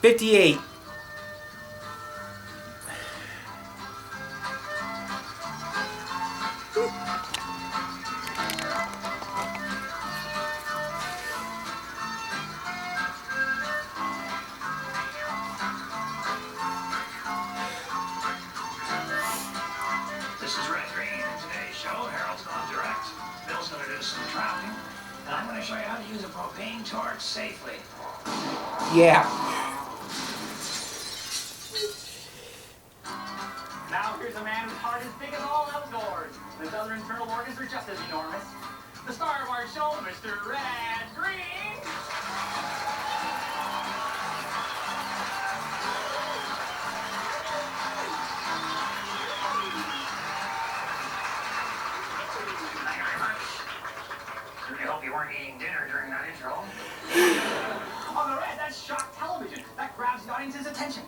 58. This is Red Green. In today's show, Harold's going direct. Bill's going to do some trapping, and I'm going to show you how to use a propane torch safely. Yeah. Now here's a man whose heart is big as all outdoors. His other internal organs are just as enormous. The star of our show, Mr. Red Green. Thank you very much. Certainly hope you weren't eating dinner during that intro. On the Red, that's shock television. That grabs the audience's attention.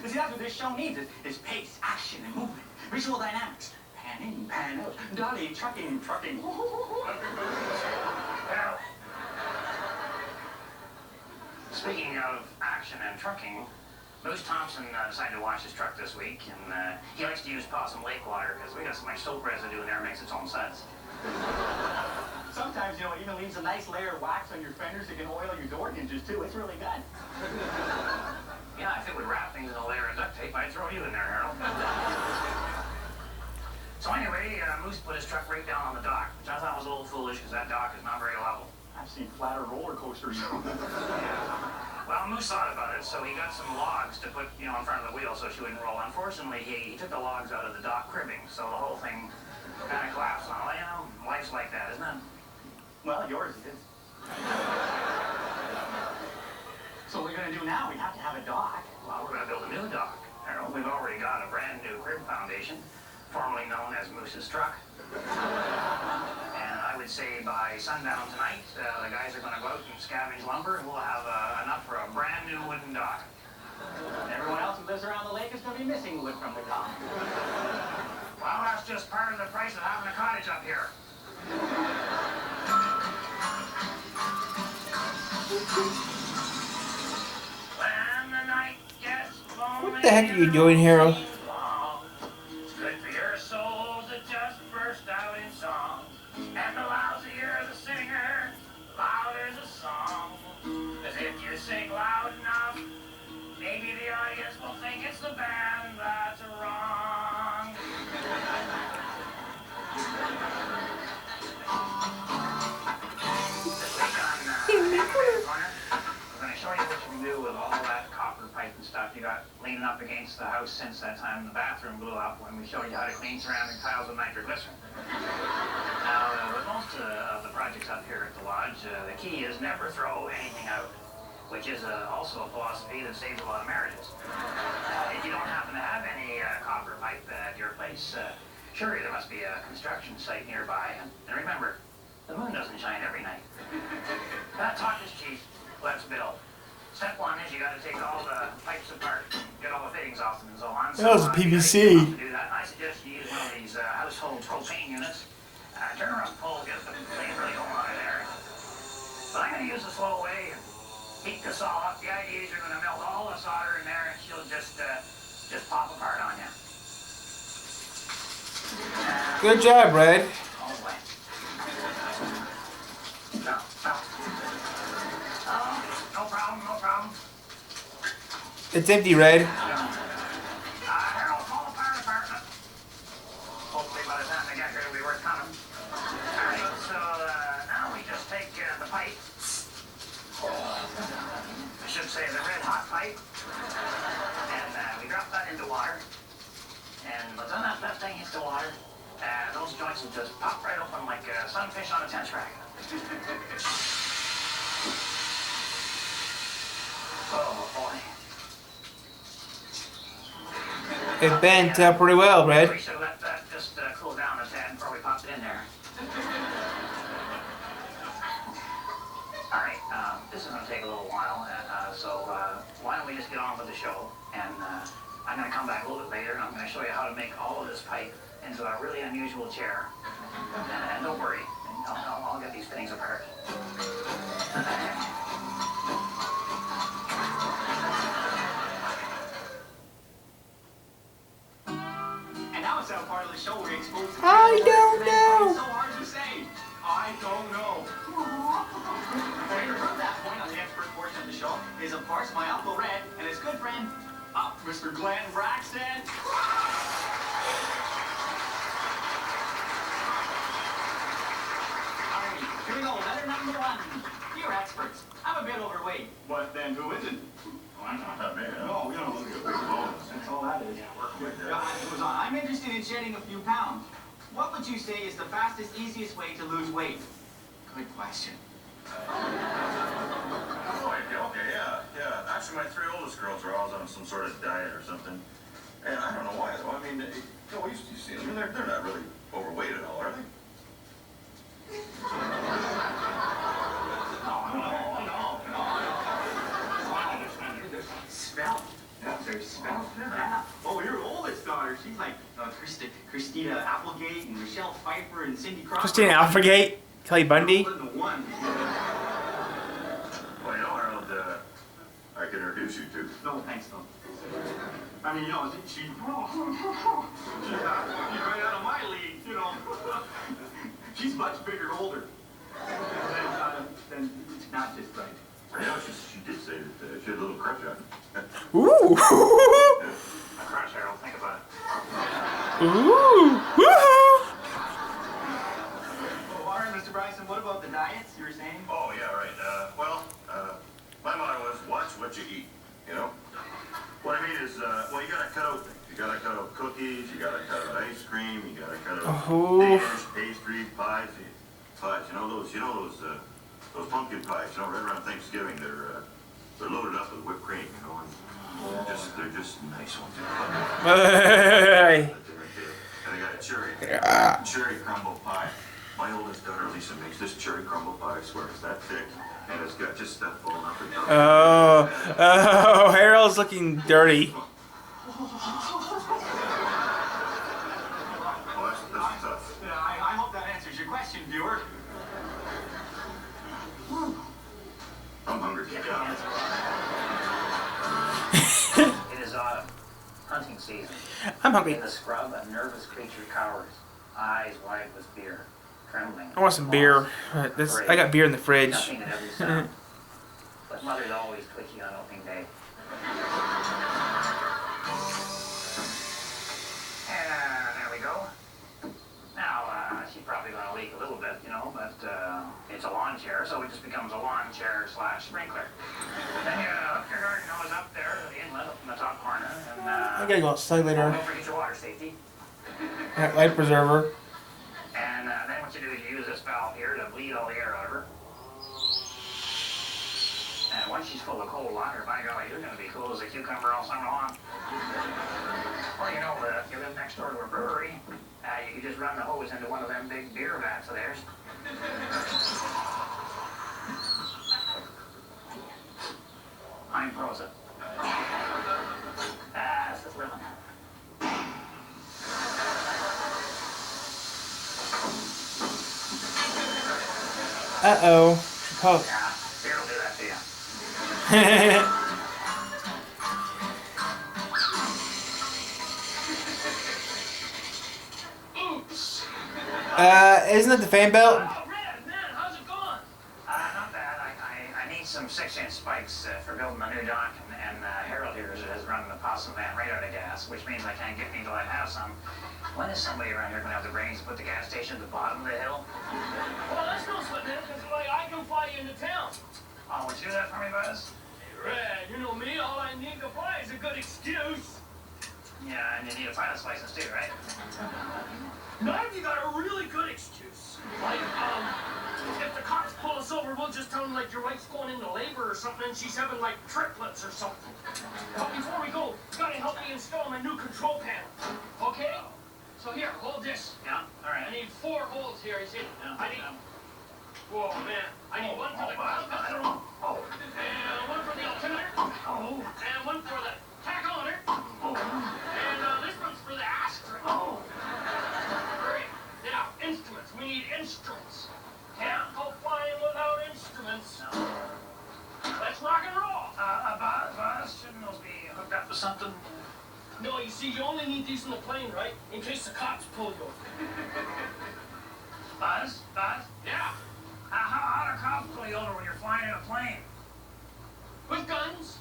You see, that's what this show needs, is pace, action, and movement. Visual dynamics. Pan in, pan out. Dolly, trucking. Well, speaking of action and trucking, Moose Thompson decided to wash his truck this week, and he likes to use Possum Lake water because we got so much soap residue in there it makes its own suds. Sometimes, it even leaves a nice layer of wax on your fenders that can oil your door hinges, too. It's really good. Yeah, if it would wrap things in a layer of duct tape, I'd throw you in there, Harold. So anyway, Moose put his truck right down on the dock, which I thought was a little foolish because that dock is not very level. I've seen flatter roller coasters. Well, Moose thought about it, so he got some logs to put, in front of the wheel so she wouldn't roll. Unfortunately, he took the logs out of the dock cribbing, so the whole thing kind of collapsed on it. Life's like that, isn't it? Well, yours is. So what we're going to do now, we have to have a dock. Well, we're going to build a new dock, Harold. We've already got a brand new crib foundation, formerly known as Moose's truck. And I would say by sundown tonight, the guys are going to go out and scavenge lumber, and we'll have enough for a brand new wooden dock. Everyone else who lives around the lake is going to be missing wood from the dock. Well, that's just part of the price of having a cottage up here. When the night gets lonely, What the heck are you doing, Harold? it's good for your soul to just burst out in song. And the lousier the singer, louder the song. 'Cause if you sing loud enough, maybe the audience will think it's the band that's wrong. This week on Corner, we're going to show you what you can do with all that copper pipe and stuff you got leaning up against the house since that time the bathroom blew up when we showed you how to clean ceramic tiles with nitroglycerin. Now, with most of the projects up here at the lodge, the key is never throw anything out, which is also a philosophy that saves a lot of marriages. If you don't happen to have any copper pipe at your place, surely there must be a construction site nearby. And remember, the moon doesn't shine every night. Talk is cheap. Let's build. Step one is you got to take all the pipes apart, get all the fittings off them and so on. That was a PVC. To do that, I suggest you use one of these household propane units. Turn around, pull, get the flame really going on in there. But I'm going to use the slow way and heat the saw up. The idea is you're going to melt all the solder in there and she'll just pop apart on you. Good job, Red. All the way. No. No problem. It's empty, Red. Harold, call the fire department. Hopefully by the time they get here, it'll be worth coming. All right, so now we just take the pipe. I should say the red hot pipe. And we drop that into water. And by the time that thing hits the water, those joints will just pop right open like sunfish on a tennis racket. Oh, boy. It bent pretty well, Red. We should let that just cool down a tad before we pop it in there. All right, this is going to take a little while, so why don't we just get on with the show? And I'm going to come back a little bit later, and I'm going to show you how to make all of this pipe into a really unusual chair. And don't worry, I'll get these fittings apart. course, my Uncle Red and his good friend, Mr. Glenn Braxton. Alright, here we go. Letter number 1. Dear experts, I'm a bit overweight. But then who isn't? Oh, I'm not that big. No, you know, look at the big bonus. That's all that is. I'm interested in shedding a few pounds. What would you say is the fastest, easiest way to lose weight? Good question. Oh, okay, yeah. Actually, my 3 oldest girls are always on some sort of diet or something. And I don't know why, though. I mean, you see them, they're not really overweight at all, are they? No. Svelte. Yeah, they're svelte. Yeah. Oh, your oldest daughter, she's like Christina Applegate and Michelle Pfeiffer and Cindy Crawford. Christina Applegate, Kelly Bundy. Well, you know, Harold, I can introduce you to. No, thanks, though. I mean, you know, she's right out of my league, you know. She's much bigger, older. Then it's not just right. You know, she did say that she had a little crush on you. Ooh. A crush, Harold. Think about it. Ooh. Woohoo. Oh, all right, Mr. Bryson, what about the diets you were saying? Oh, yeah, right. My motto is watch what you eat, you know? What I mean is, well, you gotta cut out things. You gotta cut out cookies, you gotta cut out ice cream, you gotta cut out dish, pastry, pies. You know those pumpkin pies, you know, right around Thanksgiving, they're loaded up with whipped cream, you know, and they're just nice ones. Hey. And I got a cherry crumble pie. My oldest daughter Lisa makes this cherry crumble pie. I swear it's that thick, and it's got just stuff falling off the top. Oh, Harold's looking dirty. Oh, that's tough. Yeah, I hope that answers your question, viewer. I'm hungry. It is autumn. Hunting season. I'm hungry. In the scrub, a nervous creature cowers, eyes wide with fear, trembling. I want some beer. I got beer in the fridge. Nothing at every sound. But mother's always twitchy on opening day. There we go. Now, she's probably going to leak a little bit, you know, but it's a lawn chair, so it just becomes a lawn chair / sprinkler. Then you hook your garden hose up there to the inlet up in the top corner, and I gotta go outside later. don't forget your water safety. Life preserver. And then what you do is you use this valve here to bleed all the air out of her. And once she's full of cold water, by golly, you're going to be cool as a cucumber all summer long. Or, you know, if you live next door to a brewery, you can just run the hose into one of them big beer vats of theirs. I'm frozen. That's the thrilling. Uh-oh. Oh. Yeah, beer will do that to you. Oops. Isn't it the fan belt? Oh, Red, man, how's it going? Not bad. I need some 6-inch spikes for building a new dock, and Harold here has run the possum van right out of gas, which means I can't get any until I have some. When is somebody around here going to have the brains to put the gas station at the bottom of the hill? Well, that's no sweat, man, because I can fly you into town. Oh, would you do that for me, Buzz? Hey, Red, you know me, all I need to fly is a good excuse. Yeah, and you need a pilot's license too, right? Not if you got a really good excuse. Like, if the cops pull us over, we'll just tell them, like, your wife's going into labor or something and she's having, like, triplets or something. But before we go, you gotta help me install my new control panel. Okay? So here, hold this. Yeah, all right. I need 4 holes here, you see? Yeah, I need... Whoa, man. I need one for the compass room. Oh. And one for the altimeter. Oh. And one for the tachometer. Oh. And this one's for the asterisk. Oh. Great. Now, instruments. We need instruments. Yeah. Can't go flying without instruments. No. Let's rock and roll. Buzz, shouldn't those be hooked up to something? No, you see, you only need these in the plane, right? In case the cops pull you over. Buzz? Yeah. How do cops pull you over when you're flying in a plane? With guns.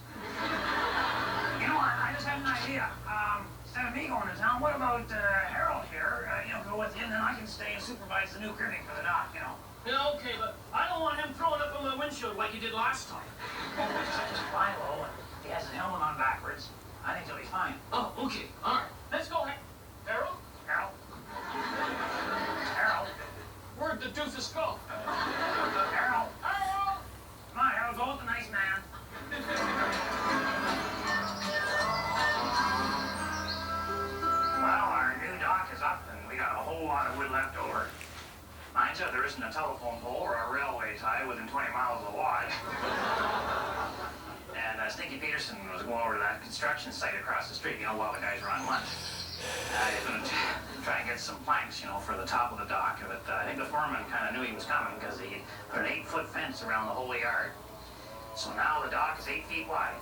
supervise the new grading for the dock, you know. Yeah, okay, but I don't want him throwing up on my windshield like he did last time. Just fly low, and he has his helmet on backwards. I think he'll be fine. Oh, okay, all right. Let's go, Harold. Harold? Harold? Where'd the doofus go? Harold? Harold! Come on, Harold, go with the nice man. Well, our new dock is up, and we got a whole lot of wood left over. Mind you, there isn't a telephone pole or a railway tie within 20 miles of the lodge. And Stinky Peterson was going over to that construction site across the street, you know, while the guys were on lunch. He's going to try and get some planks, you know, for the top of the dock. But I think the foreman kind of knew he was coming because he put an 8-foot fence around the whole yard. So now the dock is 8 feet wide.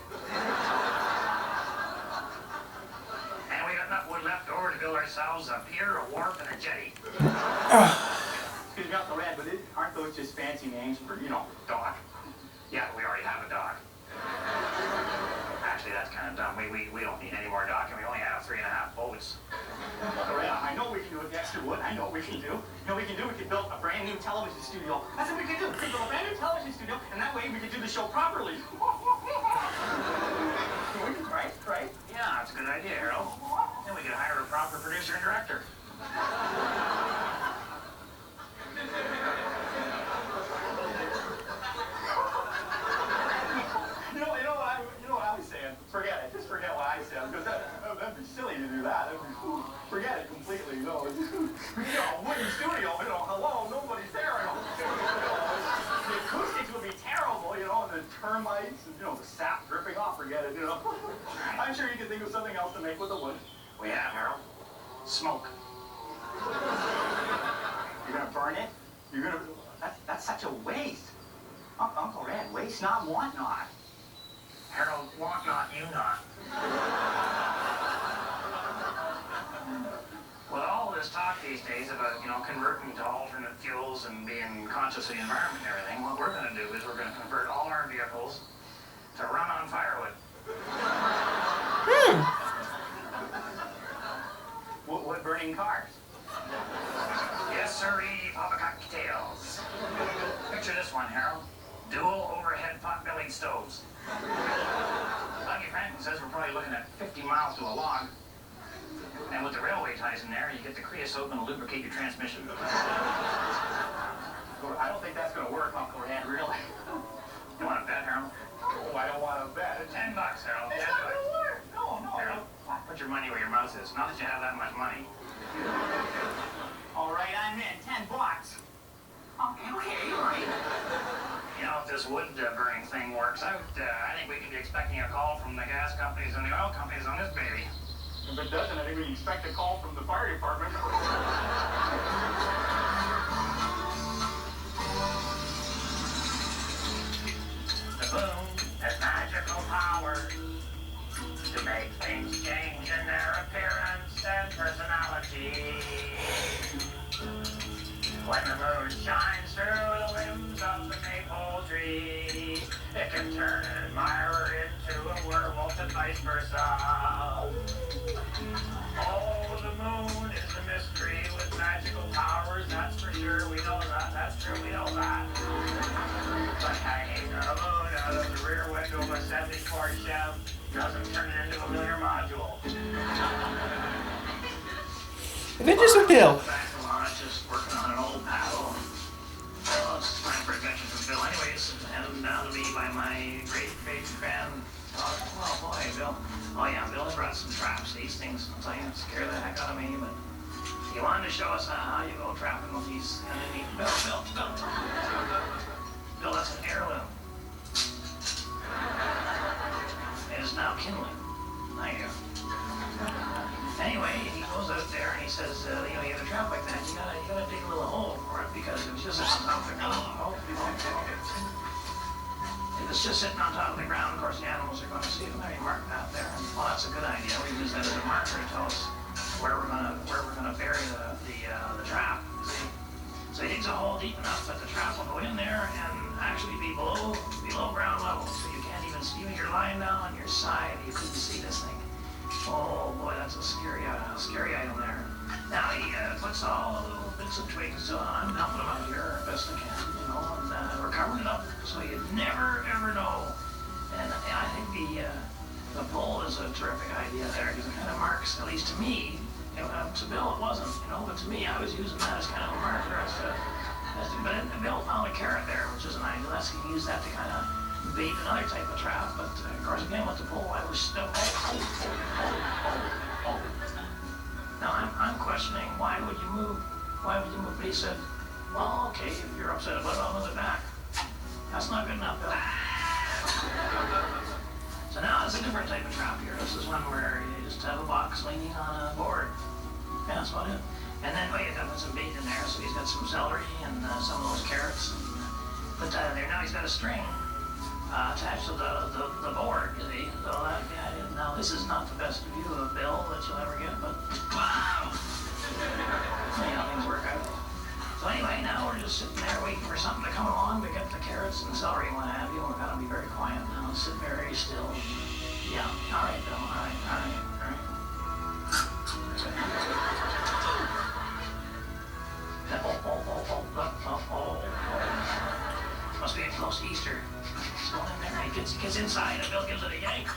And we got enough wood left over to build ourselves a pier, a wharf, and a jetty. You got the red, but aren't those just fancy names for, you know, Dock? Yeah, we already have a dock. Actually, that's kind of dumb. We don't need any more dock, and we only have 3.5 boats. Loretta, I know we can do with the extra wood. I know what we can do. You know what we can do? We can build a brand new television studio. That's what we can do. We can build a brand new television studio, and that way we can do the show properly. Right? Right? Yeah, that's a good idea, Harold. Then we could hire a proper producer and director. You know what I was saying? Forget it. Just forget what I said, because that'd be silly to do that. Forget it completely. You know, a wooden studio. You know, hello, nobody's there. You know, the acoustics would be terrible. You know, and the termites, and, you know, the sap dripping off. Forget it. You know, I'm sure you can think of something else to make with the wood. We have, Harold. Smoke. You're gonna burn it? You're gonna... That's such a waste. Uncle Red, waste not, want not. Harold, want not, you not. With all this talk these days about, you know, converting to alternate fuels and being conscious of the environment and everything, what we're going to do is we're going to convert all our vehicles to run on firewood. Wood-burning cars. Yes, sirree, Papa Cocktails. Picture this one, Harold. Dual overhead pot-bellied stoves. Lucky Franklin says we're probably looking at 50 miles to a log. And with the railway ties in there, you get the creosote and lubricate your transmission. I don't think that's gonna work, Uncle Red, really. You want to bet, Harold? Oh, I don't want to bet. $10, Harold. It's not gonna work. No. Harold, put your money where your mouth is. Not that you have that much money. All right, I'm in. $10. Okay, all right. You know, if this wood burning thing works out, I think we could be expecting a call from the gas companies and the oil companies on this baby. If it doesn't, I think we can expect a call from the fire department. The moon has magical powers to make things change in their appearance and personality. When the moon shines through the limbs of the maple tree, it can turn an admirer into a werewolf and vice versa. Oh, the moon is a mystery with magical powers, that's for sure, we know that, that's true, we know that. But hanging the moon out of the rear window of a 74 Chev doesn't turn it into a lunar module. Adventures of Bill. Just working on an old paddle. Well, it's time for adventure from Bill. Anyways, handed down to me by my great friend. Oh boy, Bill. Oh yeah, Bill brought some traps. These things, I'll tell you, scare the heck out of me, but he wanted to show us how you go trapping with these underneath. Bill. Bill, that's an heirloom. It is now kindling. There you go. Anyway, he goes out there and he says, you know, you have a trap like that, you gotta dig a little hole for it because it was just sitting on the ground. If it's just sitting on top of the ground, of course the animals are going to see it. Maybe mark that there. Well, that's a good idea. We use that as a marker to tell us where we're gonna bury the trap. See? So he digs a hole deep enough that the trap will go in there and actually be below ground level, so you can't even see. You're lying down on your side, you couldn't see this thing. Oh boy, that's a scary item there. Now he puts all the little bits bits of twigs, so I'm helping him out here best I can, you know, and we're covering it up so you never ever know. And I think the pole is a terrific idea there because it kind of marks, at least to me, you know, to Bill it wasn't, you know, but to me I was using that as kind of a marker but Bill found a carrot there, which is an idea. Let's use that to kind of bait another type of trap. But of course, again with the pole, I was still. Now I'm questioning why would you move? Why would you move? But he said, well, okay, if you're upset about it, I'll move it back. That's not good enough, Bill. So now it's a different type of trap here. This is one where you just have a box leaning on a board. Yeah, that's about it. And then you got some bait in there, so he's got some celery and some of those carrots. And put that in there. Now he's got a string attached to the board, you see. So now this is not the best view of Bill that you'll ever get, but wow! See how things work out. So anyway, now we're just sitting there waiting for something to come along to get the carrots and celery and what have you. We're gonna be very quiet now, sit very still. Yeah, all right, Bill, all right. Must be close to Easter. He's going in there. He gets inside and Bill gives it a yank.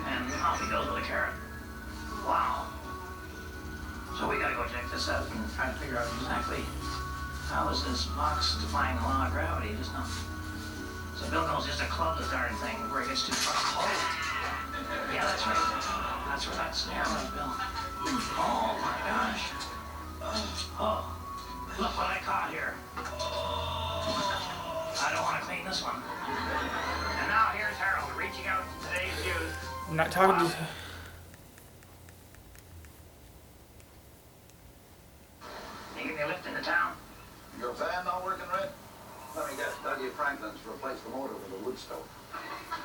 And off he goes with a carrot. Wow. So we gotta go check this out and try to figure out exactly how is this box defying the law of gravity. Just not. So Bill knows just to club the darn thing before he gets too far. Oh. Yeah, that's right. That's where that snare was, Bill. Oh my gosh. Oh. Look what I caught here. I don't want to clean this one. And now here's Harold reaching out to today's youth. I'm not talking to. You give me a lift into town? Your van not working right? Let me guess, W. Franklin's replaced the motor with a wood stove.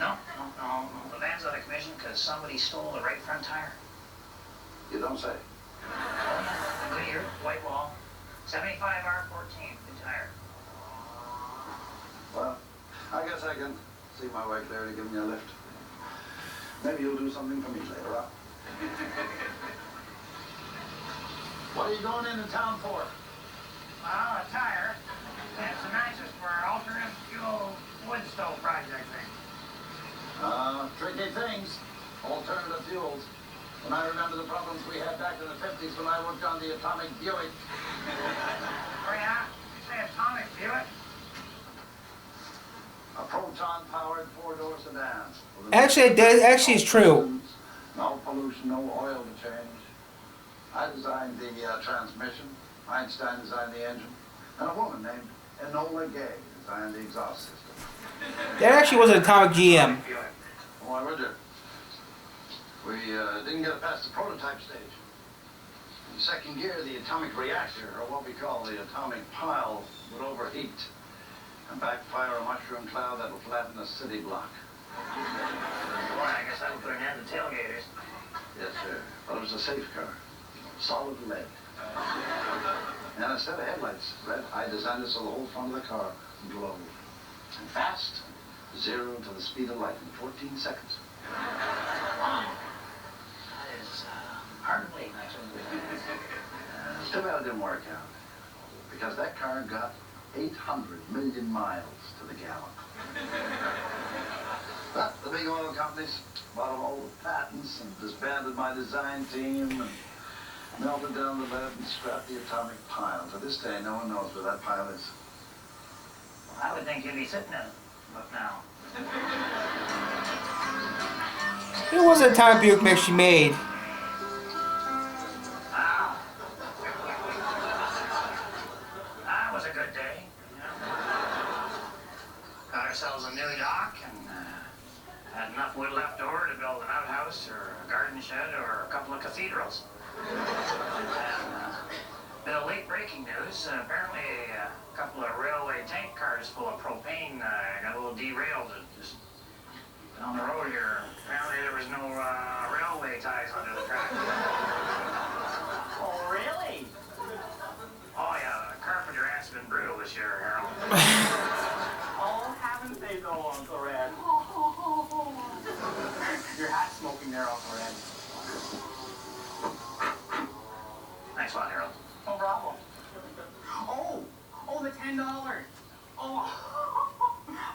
No. The van's out of commission because somebody stole the right front tire. You don't say. Goodyear, white wall, 75 R14, good tire. Well, I guess I can see my way clear to give me a lift. Maybe you'll do something for me later on. What are you going into town for? Well, a tire and some matches for our alternate fuel wood stove project thing. Tricky things. Alternative fuels. When I remember the problems we had back in the 50s when I worked on the atomic Buick. Oh yeah? You say atomic Buick? A proton-powered four-door sedan. Actually, it's true. No pollution, no oil to change. I designed the transmission. Einstein designed the engine. And a woman named Enola Gay designed the exhaust system. That actually was an Atomic GM. Why would you? We didn't get past the prototype stage. In second gear, the atomic reactor, or what we call the atomic pile, would overheat and backfire a mushroom cloud that would flatten a city block. Boy, I guess that would put an end to tailgaters. Yes, sir. But it was a safe car. Solid lead. And instead of headlights, Red, I designed it so the whole front of the car glowed. And fast, 0 to the speed of light in 14 seconds. Wow. That is hard to believe, actually. It's too bad it didn't work out. Because that car got 800 million miles to the gallon. But the big oil companies bought all the patents and disbanded my design team and melted down the lead and scrapped the atomic pile. To this day, no one knows where that pile is. Well, I would think you'd be sitting in it. Look now. It was a Atomic Buick mix she made. Wow. That was a good day. Got ourselves a new dock and had enough wood left over to build an outhouse or a garden shed or a couple of cathedrals. And bit of late breaking news. Apparently a couple of railway tank cars full of propane got a little derailed just down the road here. Apparently there was no railway ties under the track. Oh, really? Oh yeah, the carpenter has been brutal this year, Harold. Oh, haven't they though, Uncle Red? Your hat's smoking there, Uncle Red. Thanks a lot, Harold. No problem. Oh, the $10. Oh,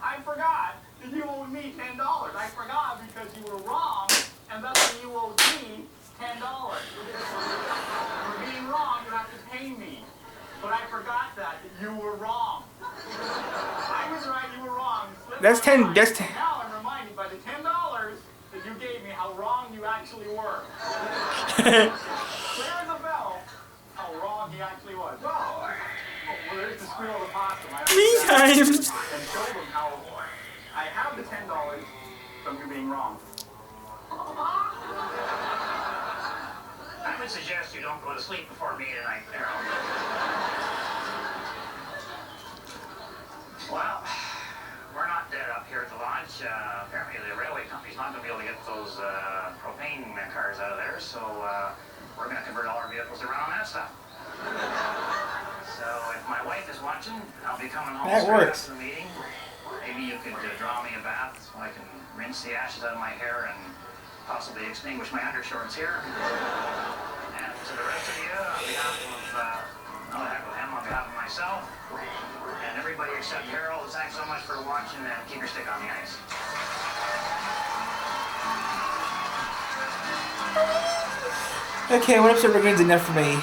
I forgot that you owed me $10. I forgot because you were wrong, and thus you owed me $10. For being wrong, you have to pay me. But I forgot that you were wrong. I was right, you were wrong. That's 10. That's 10. Now I'm reminded by the $10 that you gave me how wrong you actually were. Clear as a bell how wrong he actually was. Well, there's the squeal of the possum. I 3 times. and show them how I have the $10 from you being wrong. I would suggest you don't go to sleep before me tonight, Harold. Well, we're not dead up here at the lodge. Apparently the railway company's not going to be able to get those propane cars out of there, so we're going to convert all our vehicles to run on that stuff. So if my wife is watching, I'll be coming home That straight works. after the meeting. Maybe you could draw me a bath so I can rinse the ashes out of my hair and possibly extinguish my undershorts here. And to the rest of you, on behalf of, no heck with him, on behalf of myself, and everybody except Harold, thanks so much for watching and keep your stick on the ice. Okay, one episode Regain's enough for me.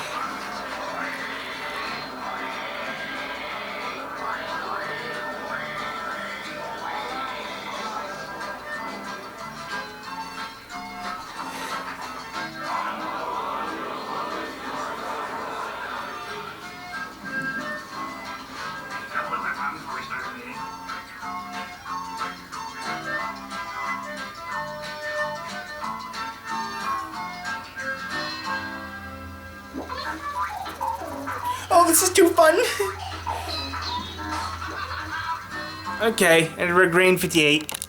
Oh, this is too fun! Okay, and we're green 58.